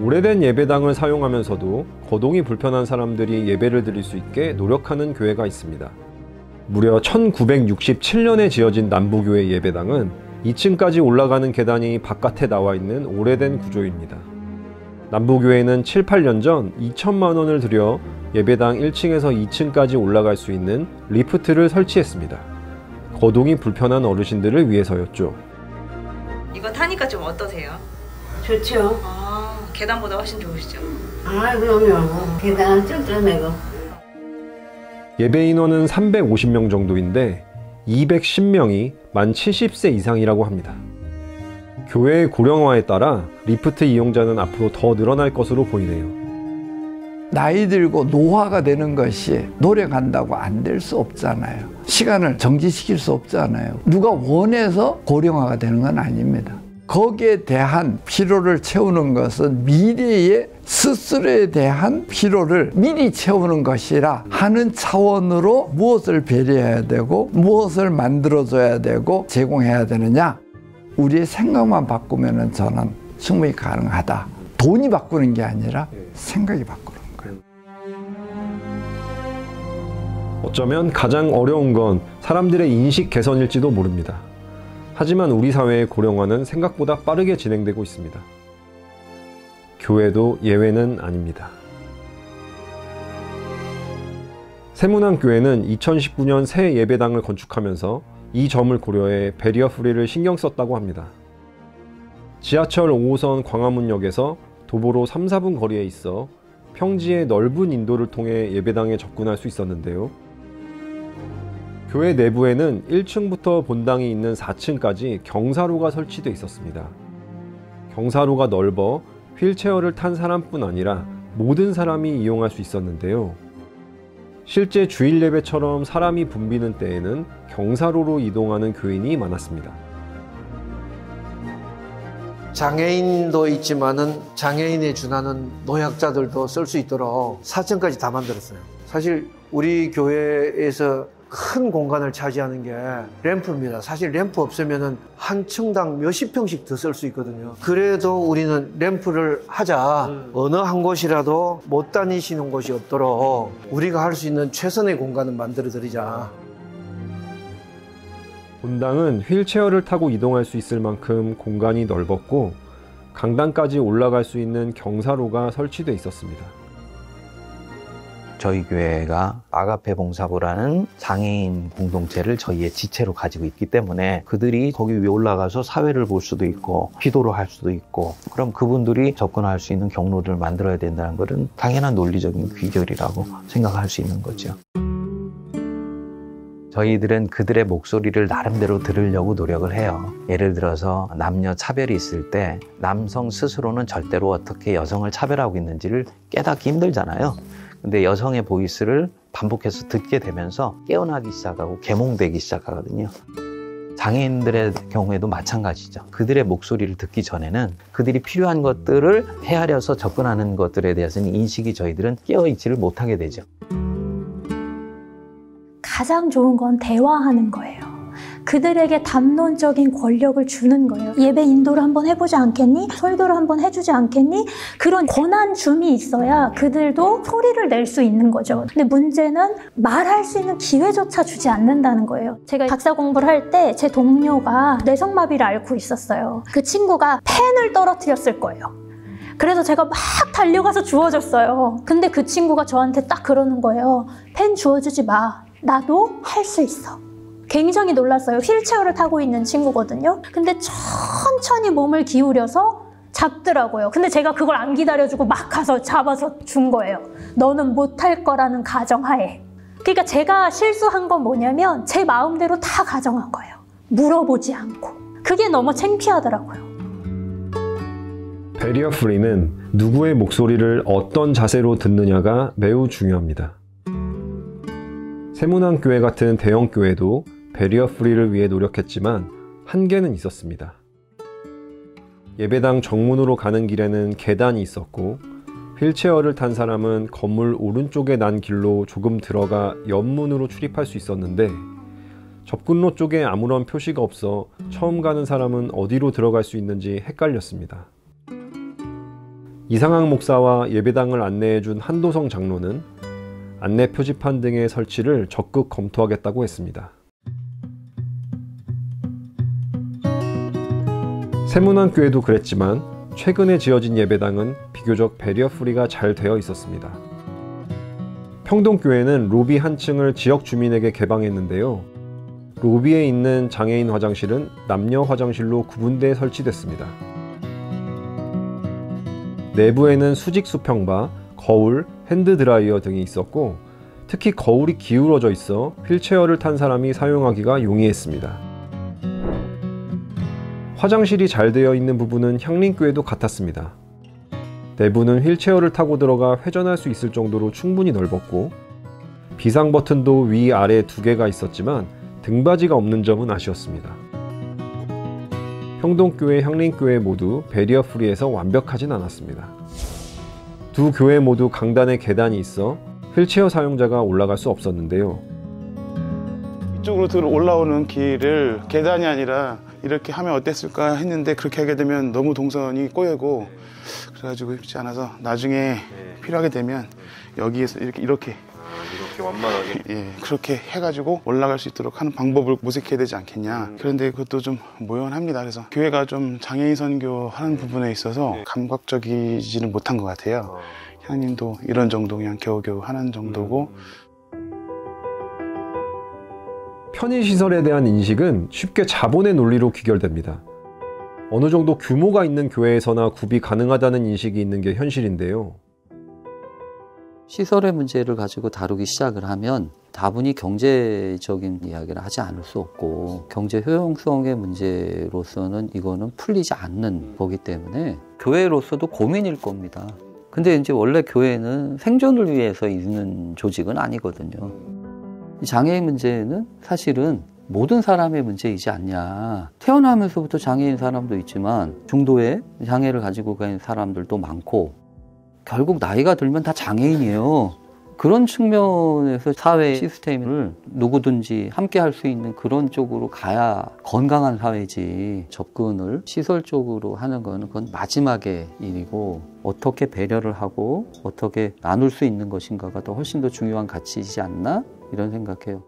오래된 예배당을 사용하면서도 거동이 불편한 사람들이 예배를 드릴 수 있게 노력하는 교회가 있습니다. 무려 1967년에 지어진 남부교회 예배당은 2층까지 올라가는 계단이 바깥에 나와 있는 오래된 구조입니다. 남부교회는 7, 8년 전 2천만 원을 들여 예배당 1층에서 2층까지 올라갈 수 있는 리프트를 설치했습니다. 거동이 불편한 어르신들을 위해서였죠. 이거 타니까 좀 어떠세요? 좋죠. 계단보다 훨씬 좋으시죠? 그럼요. 계단 쫄쫄매고. 예배 인원은 350명 정도인데 210명이 만 70세 이상이라고 합니다. 교회의 고령화에 따라 리프트 이용자는 앞으로 더 늘어날 것으로 보이네요. 나이 들고 노화가 되는 것이 노력한다고 안 될 수 없잖아요. 시간을 정지시킬 수 없잖아요. 누가 원해서 고령화가 되는 건 아닙니다. 거기에 대한 피로를 채우는 것은 미래의 스스로에 대한 피로를 미리 채우는 것이라 하는 차원으로 무엇을 배려해야 되고 무엇을 만들어줘야 되고 제공해야 되느냐, 우리의 생각만 바꾸면 저는 충분히 가능하다. 돈이 바꾸는 게 아니라 생각이 바꾸는 거예요. 어쩌면 가장 어려운 건 사람들의 인식 개선일지도 모릅니다. 하지만 우리 사회의 고령화는 생각보다 빠르게 진행되고 있습니다. 교회도 예외는 아닙니다. 세문안교회는 2019년 새 예배당을 건축하면서 이 점을 고려해 배리어 프리를 신경 썼다고 합니다. 지하철 5호선 광화문역에서 도보로 3, 4분 거리에 있어 평지의 넓은 인도를 통해 예배당에 접근할 수 있었는데요. 교회 내부에는 1층부터 본당이 있는 4층까지 경사로가 설치되어 있었습니다. 경사로가 넓어 휠체어를 탄 사람뿐 아니라 모든 사람이 이용할 수 있었는데요. 실제 주일 예배처럼 사람이 붐비는 때에는 경사로로 이동하는 교인이 많았습니다. 장애인도 있지만은 장애인에 준하는 노약자들도 쓸 수 있도록 4층까지 다 만들었어요. 사실 우리 교회에서 큰 공간을 차지하는 게 램프입니다. 사실 램프 없으면은 한 층당 몇십 평씩 더 쓸 수 있거든요. 그래도 우리는 램프를 하자. 어느 한 곳이라도 못 다니시는 곳이 없도록 우리가 할 수 있는 최선의 공간을 만들어 드리자. 본당은 휠체어를 타고 이동할 수 있을 만큼 공간이 넓었고 강당까지 올라갈 수 있는 경사로가 설치되어 있었습니다. 저희 교회가 아가페 봉사부라는 장애인 공동체를 저희의 지체로 가지고 있기 때문에 그들이 거기 위에 올라가서 사회를 볼 수도 있고 기도를 할 수도 있고 그럼 그분들이 접근할 수 있는 경로를 만들어야 된다는 것은 당연한 논리적인 귀결이라고 생각할 수 있는 거죠. 저희들은 그들의 목소리를 나름대로 들으려고 노력을 해요. 예를 들어서 남녀 차별이 있을 때 남성 스스로는 절대로 어떻게 여성을 차별하고 있는지를 깨닫기 힘들잖아요. 근데 여성의 보이스를 반복해서 듣게 되면서 깨어나기 시작하고 계몽되기 시작하거든요. 장애인들의 경우에도 마찬가지죠. 그들의 목소리를 듣기 전에는 그들이 필요한 것들을 헤아려서 접근하는 것들에 대해서는 인식이 저희들은 깨어있지를 못하게 되죠. 가장 좋은 건 대화하는 거예요. 그들에게 담론적인 권력을 주는 거예요. 예배 인도를 한번 해보지 않겠니? 설교를 한번 해주지 않겠니? 그런 권한줌이 있어야 그들도 소리를 낼 수 있는 거죠. 근데 문제는 말할 수 있는 기회조차 주지 않는다는 거예요. 제가 박사 공부를 할 때 제 동료가 뇌성마비를 앓고 있었어요. 그 친구가 펜을 떨어뜨렸을 거예요. 그래서 제가 막 달려가서 주워줬어요. 근데 그 친구가 저한테 딱 그러는 거예요. 펜 주워주지 마. 나도 할 수 있어. 굉장히 놀랐어요. 휠체어를 타고 있는 친구거든요. 근데 천천히 몸을 기울여서 잡더라고요. 근데 제가 그걸 안 기다려주고 막 가서 잡아서 준 거예요. 너는 못할 거라는 가정하에. 그러니까 제가 실수한 건 뭐냐면 제 마음대로 다 가정한 거예요. 물어보지 않고. 그게 너무 창피하더라고요. 베리어 프리는 누구의 목소리를 어떤 자세로 듣느냐가 매우 중요합니다. 세문안교회 같은 대형 교회도 베리어 프리를 위해 노력했지만 한계는 있었습니다. 예배당 정문으로 가는 길에는 계단이 있었고 휠체어를 탄 사람은 건물 오른쪽에 난 길로 조금 들어가 옆문으로 출입할 수 있었는데 접근로 쪽에 아무런 표시가 없어 처음 가는 사람은 어디로 들어갈 수 있는지 헷갈렸습니다. 이상학 목사와 예배당을 안내해준 한도성 장로는 안내 표지판 등의 설치를 적극 검토하겠다고 했습니다. 세문안교회도 그랬지만 최근에 지어진 예배당은 비교적 베리어 프리가 잘 되어 있었습니다. 평동교회는 로비 한 층을 지역 주민에게 개방했는데요. 로비에 있는 장애인 화장실은 남녀 화장실로 구분되어 설치됐습니다. 내부에는 수직 수평바, 거울, 핸드드라이어 등이 있었고 특히 거울이 기울어져 있어 휠체어를 탄 사람이 사용하기가 용이했습니다. 화장실이 잘 되어 있는 부분은 향림교회도 같았습니다. 내부는 휠체어를 타고 들어가 회전할 수 있을 정도로 충분히 넓었고 비상 버튼도 위아래 2개가 있었지만 등받이가 없는 점은 아쉬웠습니다. 평동교회, 향림교회 모두 베리어 프리에서 완벽하진 않았습니다. 두 교회 모두 강단에 계단이 있어 휠체어 사용자가 올라갈 수 없었는데요. 이쪽으로 올라오는 길을 계단이 아니라 이렇게 하면 어땠을까 했는데 그렇게 하게 되면 너무 동선이 꼬이고 그래가지고 쉽지 않아서 나중에 필요하게 되면 여기에서 이렇게 완만하게 그렇게 해가지고 올라갈 수 있도록 하는 방법을 모색해야 되지 않겠냐. 그런데 그것도 좀 모연합니다. 그래서 교회가 좀 장애인 선교하는 부분에 있어서 감각적이지는 못한 것 같아요. 향님도 이런 정도 그냥 겨우겨우 하는 정도고. 편의시설에 대한 인식은 쉽게 자본의 논리로 귀결됩니다. 어느 정도 규모가 있는 교회에서나 구비 가능하다는 인식이 있는 게 현실인데요. 시설의 문제를 가지고 다루기 시작을 하면 다분히 경제적인 이야기를 하지 않을 수 없고 경제 효용성의 문제로서는 이거는 풀리지 않는 거기 때문에 교회로서도 고민일 겁니다. 근데 이제 원래 교회는 생존을 위해서 있는 조직은 아니거든요. 장애인 문제는 사실은 모든 사람의 문제이지 않냐. 태어나면서부터 장애인 사람도 있지만 중도의 장애를 가지고 간 사람들도 많고 결국 나이가 들면 다 장애인이에요. 그런 측면에서 사회 시스템을 누구든지 함께 할 수 있는 그런 쪽으로 가야 건강한 사회지. 접근을 시설적으로 하는 거는 그건 마지막의 일이고 어떻게 배려를 하고 어떻게 나눌 수 있는 것인가가 더 훨씬 더 중요한 가치이지 않나? 이런 생각해요.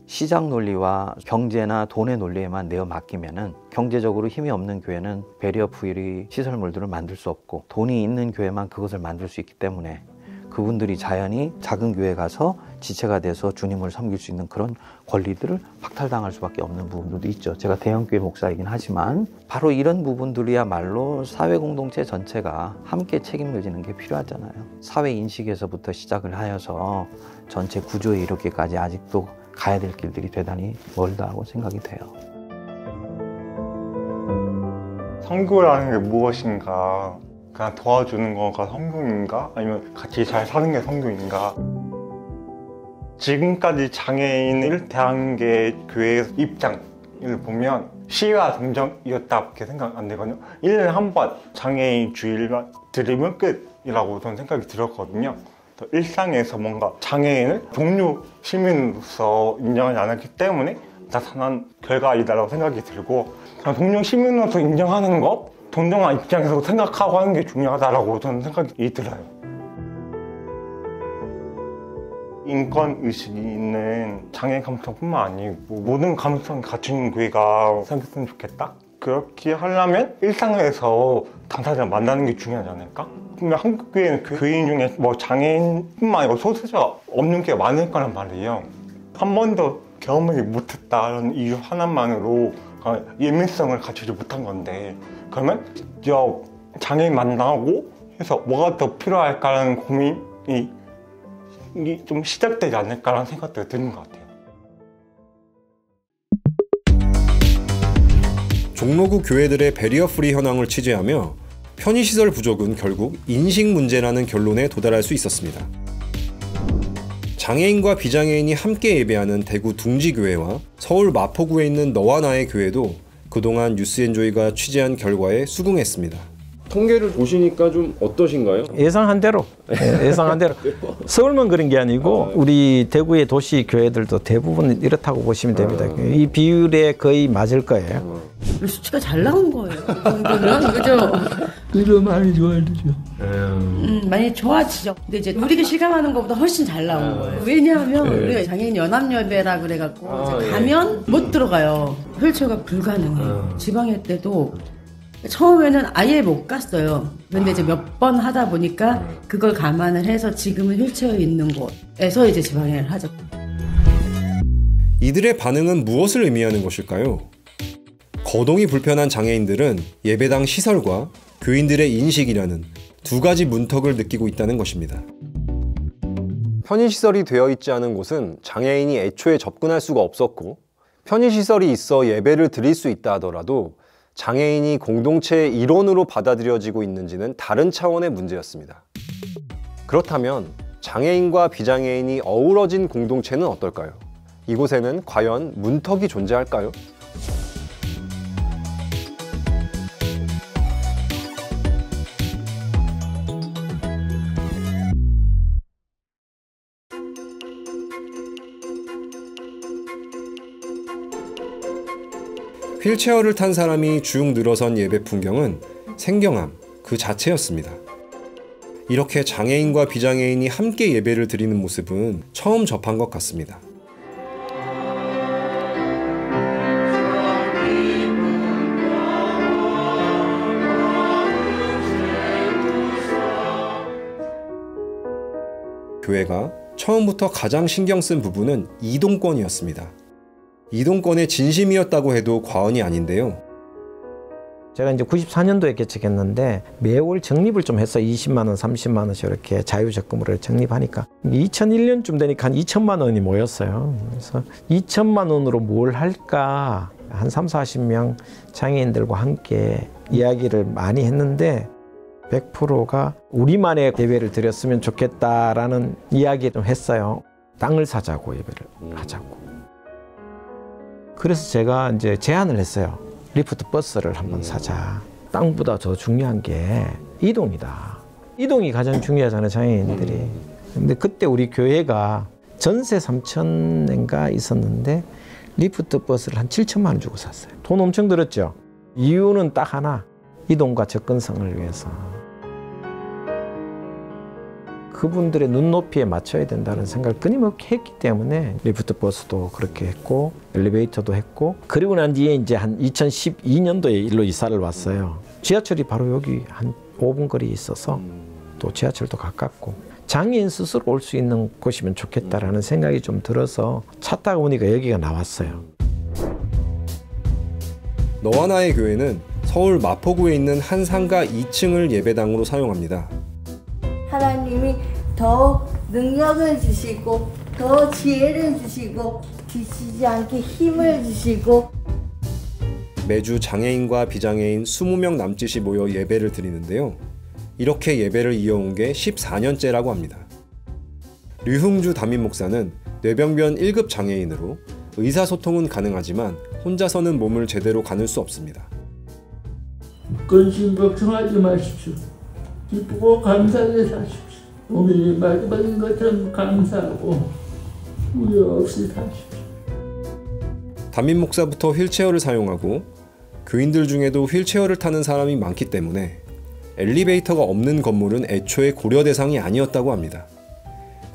시장 논리와 경제나 돈의 논리에만 내어 맡기면은 경제적으로 힘이 없는 교회는 베리어 프리 시설물들을 만들 수 없고 돈이 있는 교회만 그것을 만들 수 있기 때문에 그분들이 자연히 작은 교회 가서 지체가 돼서 주님을 섬길 수 있는 그런 권리들을 박탈당할 수밖에 없는 부분들도 있죠. 제가 대형교회 목사이긴 하지만 바로 이런 부분들이야말로 사회 공동체 전체가 함께 책임을 지는 게 필요하잖아요. 사회 인식에서부터 시작을 하여서 전체 구조에 이렇게까지 아직도 가야 될 길들이 대단히 멀다고 생각이 돼요. 선교라는 게 무엇인가? 그냥 도와주는 거가 선교인가? 아니면 같이 잘 사는 게 선교인가? 지금까지 장애인을 대한 게 교회의 입장을 보면 시위와 동정이었다밖에 생각 안 되거든요. 1년에 한 번 장애인 주일만 드리면 끝이라고 저는 생각이 들었거든요. 일상에서 뭔가 장애인을 동료 시민으로서 인정하지 않았기 때문에 나타난 결과이다라고 생각이 들고, 동료 시민으로서 인정하는 것, 동정한 입장에서 생각하고 하는 게 중요하다라고 저는 생각이 들어요. 인권의식이 있는 장애인 감수성뿐만 아니고 모든 감수성이 갖춘 교회가 생겼으면 좋겠다? 그렇게 하려면 일상에서 당사자를 만나는 게 중요하지 않을까? 그러면 한국 교회는 교인 중에 뭐 장애인뿐만 아니고 소수자 없는 게 많을 거란 말이에요. 한 번도 경험을 못했다는 이유 하나만으로 예민성을 갖추지 못한 건데, 그러면 장애인 만나고 해서 뭐가 더 필요할까라는 고민이 좀 시작되지 않을까라는 생각도 드는 것 같아요. 종로구 교회들의 배리어 프리 현황을 취재하며 편의시설 부족은 결국 인식 문제라는 결론에 도달할 수 있었습니다. 장애인과 비장애인이 함께 예배하는 대구 둥지교회와 서울 마포구에 있는 너와 나의 교회도 그동안 뉴스엔조이가 취재한 결과에 수긍했습니다. 통계를 보시니까 좀 어떠신가요? 예상한 대로. 서울만 그런 게 아니고 우리 대구의 도시 교회들도 대부분 이렇다고 보시면 됩니다. 이 비율에 거의 맞을 거예요. 수치가 잘 나온 거예요. 그죠? 그죠, 많이 좋아지죠. 많이 좋아지죠. 근데 이제 우리가 실감하는 것보다 훨씬 잘 나온 거예요. 왜냐하면 우리가 장애인 연합예배라 그래갖고 이제 가면 못 들어가요. 휠체어가 불가능해요. 지방회 때도 처음에는 아예 못 갔어요. 근데 이제 몇 번 하다 보니까 그걸 감안을 해서 지금은 휠체어 있는 곳에서 이제 지방회를 하죠. 이들의 반응은 무엇을 의미하는 것일까요? 거동이 불편한 장애인들은 예배당 시설과 교인들의 인식이라는 두 가지 문턱을 느끼고 있다는 것입니다. 편의시설이 되어 있지 않은 곳은 장애인이 애초에 접근할 수가 없었고, 편의시설이 있어 예배를 드릴 수 있다 하더라도 장애인이 공동체의 일원으로 받아들여지고 있는지는 다른 차원의 문제였습니다. 그렇다면 장애인과 비장애인이 어우러진 공동체는 어떨까요? 이곳에는 과연 문턱이 존재할까요? 휠체어를 탄 사람이 쭉 늘어선 예배 풍경은 생경함 그 자체였습니다. 이렇게 장애인과 비장애인이 함께 예배를 드리는 모습은 처음 접한 것 같습니다. 교회가 처음부터 가장 신경 쓴 부분은 이동권이었습니다. 이동권의 진심이었다고 해도 과언이 아닌데요. 제가 이제 94년도에 개척했는데 매월 적립을 좀 해서 20만 원, 30만 원씩 이렇게 자유적금으로 적립하니까 2001년쯤 되니까 한 2천만 원이 모였어요. 그래서 2천만 원으로 뭘 할까 한 3, 40명 장애인들과 함께 이야기를 많이 했는데 100%가 우리만의 예배를 드렸으면 좋겠다라는 이야기를 했어요. 땅을 사자고 예배를 하자고. 그래서 제가 이제 제안을 했어요. 리프트 버스를 한번 사자. 땅보다 더 중요한 게 이동이다. 이동이 가장 중요하잖아요, 장애인들이. 근데 그때 우리 교회가 전세 3천엔가 있었는데 리프트 버스를 한 7천만 원 주고 샀어요. 돈 엄청 들었죠. 이유는 딱 하나. 이동과 접근성을 위해서. 그분들의 눈높이에 맞춰야 된다는 생각을 끊임없이 했기 때문에 리프트 버스도 그렇게 했고 엘리베이터도 했고, 그리고 난 뒤에 이제 한 2012년도에 일로 이사를 왔어요. 지하철이 바로 여기 한 5분 거리에 있어서 또 지하철도 가깝고 장애인 스스로 올 수 있는 곳이면 좋겠다라는 생각이 좀 들어서 찾다가 보니까 여기가 나왔어요. 너와 나의 교회는 서울 마포구에 있는 한 상가 2층을 예배당으로 사용합니다. 하나님이 더 능력을 주시고 더 지혜를 주시고 지치지 않게 힘을 주시고 매주 장애인과 비장애인 20명 남짓이 모여 예배를 드리는데요. 이렇게 예배를 이어온 게 14년째라고 합니다. 류흥주 담임 목사는 뇌병변 1급 장애인으로 의사소통은 가능하지만 혼자서는 몸을 제대로 가눌 수 없습니다. 근심 걱정하지 마십시오. 기쁘고 감사하게 사십시오. 오늘 말씀하신 것처럼 감사하고 후회 없이 사십시오. 담임 목사부터 휠체어를 사용하고 교인들 중에도 휠체어를 타는 사람이 많기 때문에 엘리베이터가 없는 건물은 애초에 고려 대상이 아니었다고 합니다.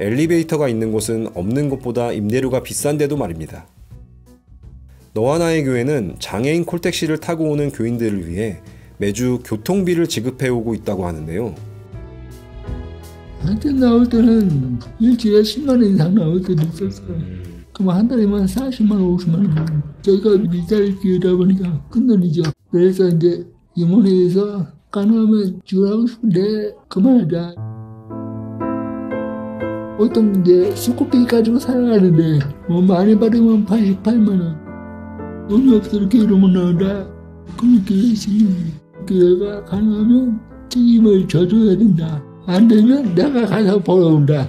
엘리베이터가 있는 곳은 없는 곳보다 임대료가 비싼데도 말입니다. 너와 나의 교회는 장애인 콜택시를 타고 오는 교인들을 위해 매주 교통비를 지급해오고 있다고 하는데요. 한때 나올 때는 일주일에 10만 원 이상 나올 때도 있었어요. 그럼 한 달에만 40만 원, 50만 원. 저희가 미달 기회다 보니까 큰 돈이죠. 그래서 이제 임원회에서 가능하면 지원하고 싶은데 그만하자. 보통 이제 수급비 가지고 살아가는데 뭐 많이 받으면 88만 원. 돈이 없어 이렇게 이러면 나온다. 그렇게 지금 교회가 가능하면 책임을 져줘야 된다. 안 되면 내가 가서 벌어온다.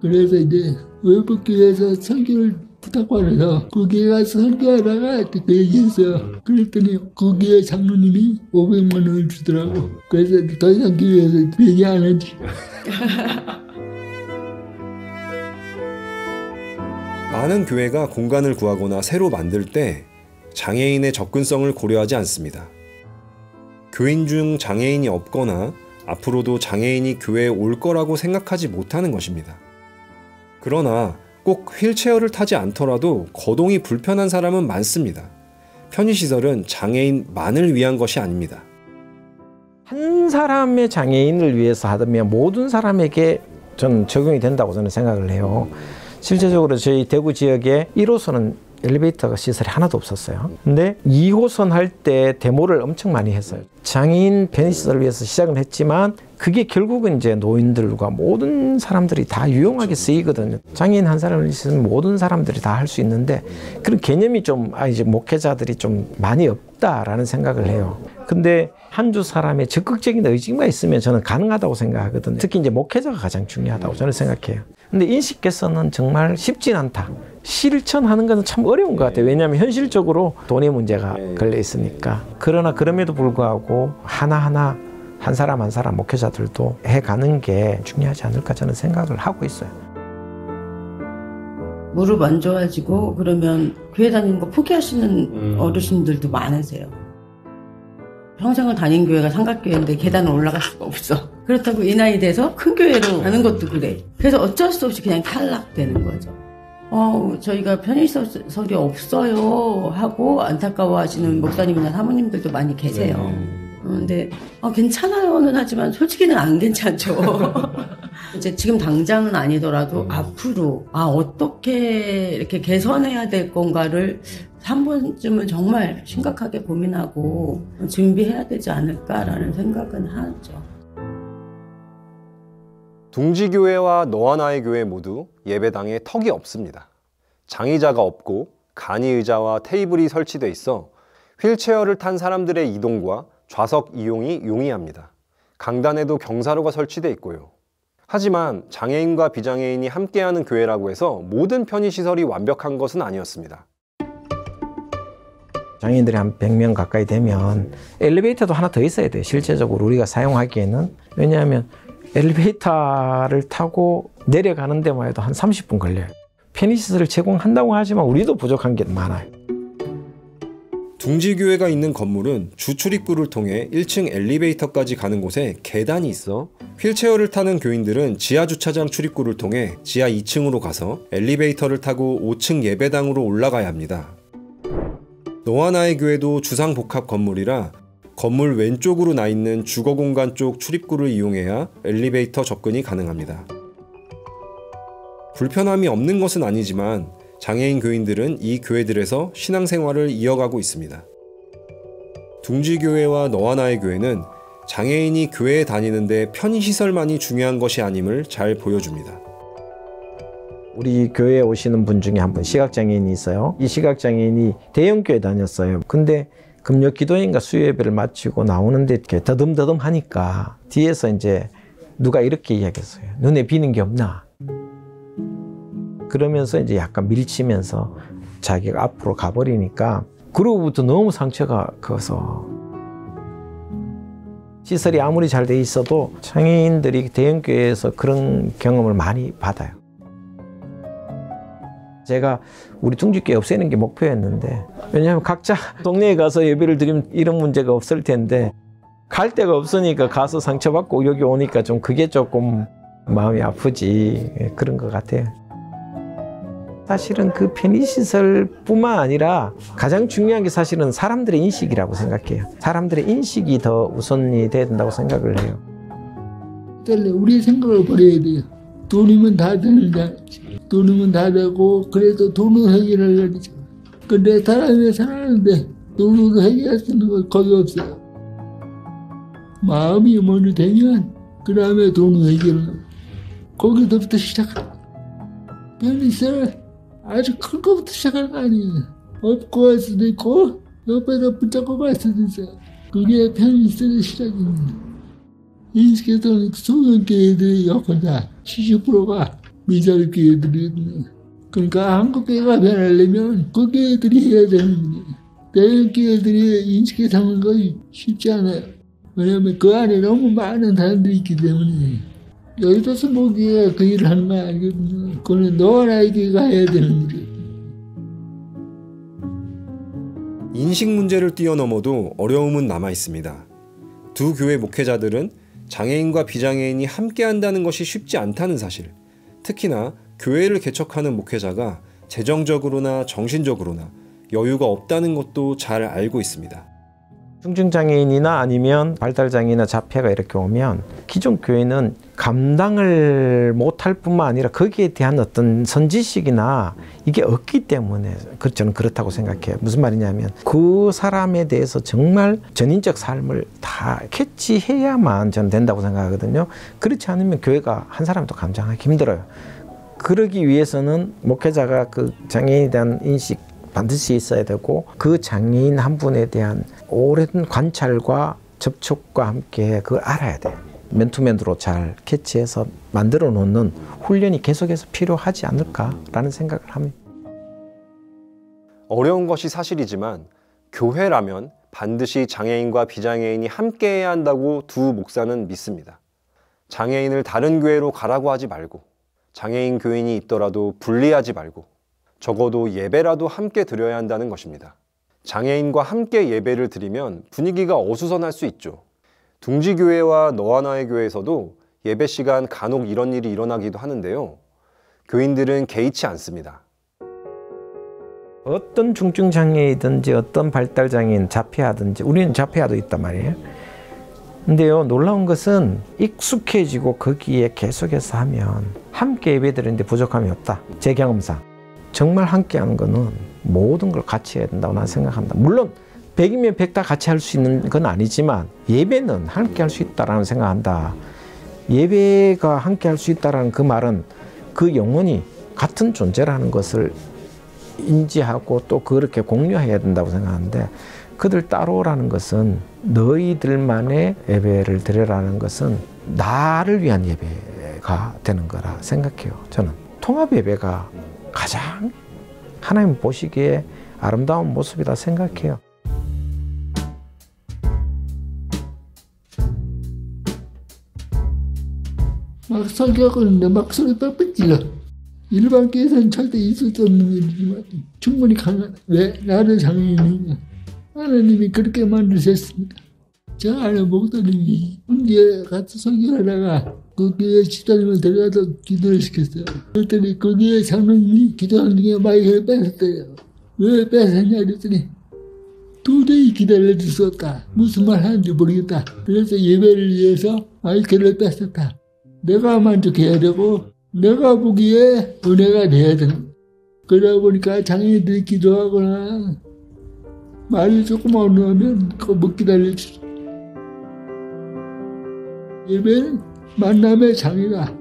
그래서 이제 외국교회에서 설교를 부탁받아서 거기에 가서 설교하다가 그때 얘기했어요. 그랬더니 그 교회 장로님이 500만 원을 주더라고. 그래서 더 이상 교회에서 얘기 안 하지. 많은 교회가 공간을 구하거나 새로 만들 때 장애인의 접근성을 고려하지 않습니다. 교인 중 장애인이 없거나 앞으로도 장애인이 교회에 올 거라고 생각하지 못하는 것입니다. 그러나 꼭 휠체어를 타지 않더라도 거동이 불편한 사람은 많습니다. 편의시설은 장애인만을 위한 것이 아닙니다. 한 사람의 장애인을 위해서 하다면 모든 사람에게 저는 적용이 된다고 저는 생각을 해요. 실제적으로 저희 대구 지역에 1호선은 엘리베이터 시설이 하나도 없었어요. 근데 2호선 할 때 데모를 엄청 많이 했어요. 장애인 편의시설을 위해서 시작은 했지만 그게 결국은 이제 노인들과 모든 사람들이 다 유용하게 쓰이거든요. 장애인 한 사람을 있으면 모든 사람들이 다 할 수 있는데 그런 개념이 좀 이제 목회자들이 좀 많이 없다라는 생각을 해요. 근데 한 주 사람의 적극적인 의지가 있으면 저는 가능하다고 생각하거든요. 특히 이제 목회자가 가장 중요하다고 저는 생각해요. 근데 인식 개선은 정말 쉽진 않다. 실천하는 것은 참 어려운 것 같아요. 왜냐하면 현실적으로 돈의 문제가 걸려 있으니까. 그러나 그럼에도 불구하고 하나하나 한 사람 한 사람 목회자들도 해가는 게 중요하지 않을까 저는 생각을 하고 있어요. 무릎 안 좋아지고 그러면 교회 다니는 거 포기하시는 어르신들도 많으세요. 평생을 다닌 교회가 삼각교회인데 계단을 올라갈 수가 없어. 그렇다고 이 나이 돼서 큰 교회로 가는 것도 그래. 그래서 어쩔 수 없이 그냥 탈락되는 거죠. 저희가 편의시설이 없어요 하고 안타까워하시는 목사님이나 사모님들도 많이 계세요. 근데 괜찮아요는 하지만 솔직히는 안 괜찮죠. 이제 지금 당장은 아니더라도 앞으로 어떻게 이렇게 개선해야 될 건가를 한 번쯤은 정말 심각하게 고민하고 준비해야 되지 않을까라는 생각은 하죠. 둥지교회와 너와 나의 교회 모두 예배당에 턱이 없습니다. 장의자가 없고 간이의자와 테이블이 설치돼 있어 휠체어를 탄 사람들의 이동과 좌석 이용이 용이합니다. 강단에도 경사로가 설치돼 있고요. 하지만 장애인과 비장애인이 함께하는 교회라고 해서 모든 편의시설이 완벽한 것은 아니었습니다. 장애인들이 한 100명 가까이 되면 엘리베이터도 하나 더 있어야 돼요. 실제적으로 우리가 사용하기에는. 왜냐하면 엘리베이터를 타고 내려가는 데만 해도 한 30분 걸려요. 편의시설을 제공한다고 하지만 우리도 부족한 게 많아요. 둥지교회가 있는 건물은 주출입구를 통해 1층 엘리베이터까지 가는 곳에 계단이 있어 휠체어를 타는 교인들은 지하주차장 출입구를 통해 지하 2층으로 가서 엘리베이터를 타고 5층 예배당으로 올라가야 합니다. 너와 나의 교회도 주상복합 건물이라 건물 왼쪽으로 나 있는 주거공간 쪽 출입구를 이용해야 엘리베이터 접근이 가능합니다. 불편함이 없는 것은 아니지만 장애인 교인들은 이 교회들에서 신앙생활을 이어가고 있습니다. 둥지교회와 너와 나의 교회는 장애인이 교회에 다니는데 편의시설만이 중요한 것이 아님을 잘 보여줍니다. 우리 교회에 오시는 분 중에 한 분 시각장애인이 있어요. 이 시각장애인이 대형교회 다녔어요. 근데 금요 기도인가 수요예배를 마치고 나오는데 이렇게 더듬더듬 하니까 뒤에서 이제 누가 이렇게 이야기했어요. 눈에 비는 게 없나? 그러면서 이제 약간 밀치면서 자기가 앞으로 가버리니까 그러고부터 너무 상처가 커서 시설이 아무리 잘 돼 있어도 장애인들이 대형교회에서 그런 경험을 많이 받아요. 제가 우리 둥지교회 없애는 게 목표였는데 왜냐하면 각자 동네에 가서 예배를 드리면 이런 문제가 없을 텐데 갈 데가 없으니까 가서 상처받고 여기 오니까 좀 그게 조금 마음이 아프지 그런 것 같아요. 사실은 그 편의시설뿐만 아니라 가장 중요한 게 사실은 사람들의 인식이라고 생각해요. 사람들의 인식이 더 우선이 돼야 된다고 생각을 해요. 우리 생각을 버려야 돼요. 돈이면 다 되는 줄 알지. 돈이면 다 되고 그래도 돈으로 해결을 하죠. 근데 사람이 살아는데 돈으로 해결할 수 있는 건 거의 없어요. 마음이 먼저 되면 그 다음에 돈으로 해결을 하고 거기서부터 시작해요. 편의시설 아주 큰 것부터 시작하는 거 아니에요. 업고 갈 수도 있고 옆에서 붙잡고 갈 수도 있어요. 그게 편의시설의 시작입니다. 인식에서는 소형교회들이 역할다 70%가 미자립교회들이거든요. 그러니까 한국교회가 변하려면 그 교회들이 해야 되는 거예요. 대형교회들이 인식에 삼는 건 쉽지 않아요. 왜냐하면 그 안에 너무 많은 사람들이 있기 때문에 여의도 순복교회가 그 일을 하는 거 아니거든요. 그거는 너와 나의 교회가 해야 되는 일이에요. 인식 문제를 뛰어넘어도 어려움은 남아 있습니다. 두 교회 목회자들은 장애인과 비장애인이 함께 한다는 것이 쉽지 않다는 사실, 특히나 교회를 개척하는 목회자가 재정적으로나 정신적으로나 여유가 없다는 것도 잘 알고 있습니다. 중증장애인이나 아니면 발달장애인이나 자폐가 이렇게 오면 기존 교회는 감당을 못할 뿐만 아니라 거기에 대한 어떤 선지식이나 이게 없기 때문에 저는 그렇다고 생각해요. 무슨 말이냐면 그 사람에 대해서 정말 전인적 삶을 다 캐치해야만 저는 된다고 생각하거든요. 그렇지 않으면 교회가 한 사람도 감당하기 힘들어요. 그러기 위해서는 목회자가 그 장애인에 대한 인식 반드시 있어야 되고 그 장애인 한 분에 대한 오랜 관찰과 접촉과 함께 그걸 알아야 돼요. 맨투맨으로 잘 캐치해서 만들어 놓는 훈련이 계속해서 필요하지 않을까라는 생각을 합니다. 어려운 것이 사실이지만 교회라면 반드시 장애인과 비장애인이 함께해야 한다고 두 목사는 믿습니다. 장애인을 다른 교회로 가라고 하지 말고 장애인 교인이 있더라도 분리하지 말고 적어도 예배라도 함께 드려야 한다는 것입니다. 장애인과 함께 예배를 드리면 분위기가 어수선할 수 있죠. 둥지교회와 너와 나의 교회에서도 예배 시간 간혹 이런 일이 일어나기도 하는데요. 교인들은 개의치 않습니다. 어떤 중증장애이든지 어떤 발달장애인, 자폐아든지 우리는 자폐아도 있단 말이에요. 근데요, 놀라운 것은 익숙해지고 거기에 계속해서 하면 함께 예배 드리는데 부족함이 없다. 제 경험상. 정말 함께하는 거는 모든 걸 같이 해야 된다고 나는 생각합니다. 물론 100이면 100 다 같이 할 수 있는 건 아니지만 예배는 함께 할 수 있다라는 생각한다. 예배가 함께 할 수 있다라는 그 말은 그 영혼이 같은 존재라는 것을 인지하고 또 그렇게 공유해야 된다고 생각하는데 그들 따로라는 것은 너희들만의 예배를 드려라는 것은 나를 위한 예배가 되는 거라 생각해요. 저는 통합 예배가 가장 하나님 보시기에 아름다운 모습이다 생각해요. 막 설교하고 있는데 막 소리 빽빽 질러. 일반 교회에서는 절대 있을 수 없는 일이지만 충분히 강한. 왜? 나를 장애인이냐. 하나님이 그렇게 만드셨습니다. 저 안에 목사님이 훈계에 같이 설교를 하다가 그 교회 집사님을 데려가서 기도를 시켰어요. 그랬더니 그 교회 장로님이 기도하는 중에 마이크를 뺏었대요. 왜 뺏었냐 그랬더니 도저히 기다려줄 수 없다. 무슨 말 하는지 모르겠다. 그래서 예배를 위해서 마이크를 뺏었다. 내가 만족해야 되고 내가 보기에 은혜가 돼야 되는. 그러다 보니까 장애인들이 기도하거나 말이 조금 어려우면 그거 못 기다려주죠. 예배는 만남의 장이다.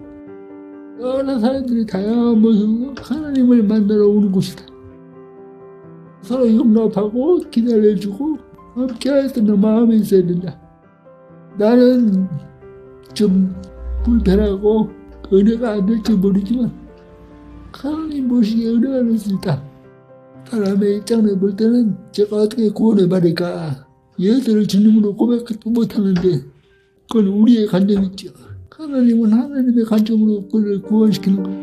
여러 사람들이 다양한 모습으로 하나님을 만나러 오는 곳이다. 서로 용납하고 기다려주고 함께 할 수 있는 마음이 있어야 된다. 나는 좀 불편하고 은혜가 안 될지 모르지만 하나님 보시기에 은혜가 될 수 있다. 사람의 입장을 볼 때는 제가 어떻게 구원을 받을까 예수를 주님으로 고백도 못하는데 그건 우리의 관점이죠. 하나님은 하나님의 관점으로 그를 구원시키는 거예요.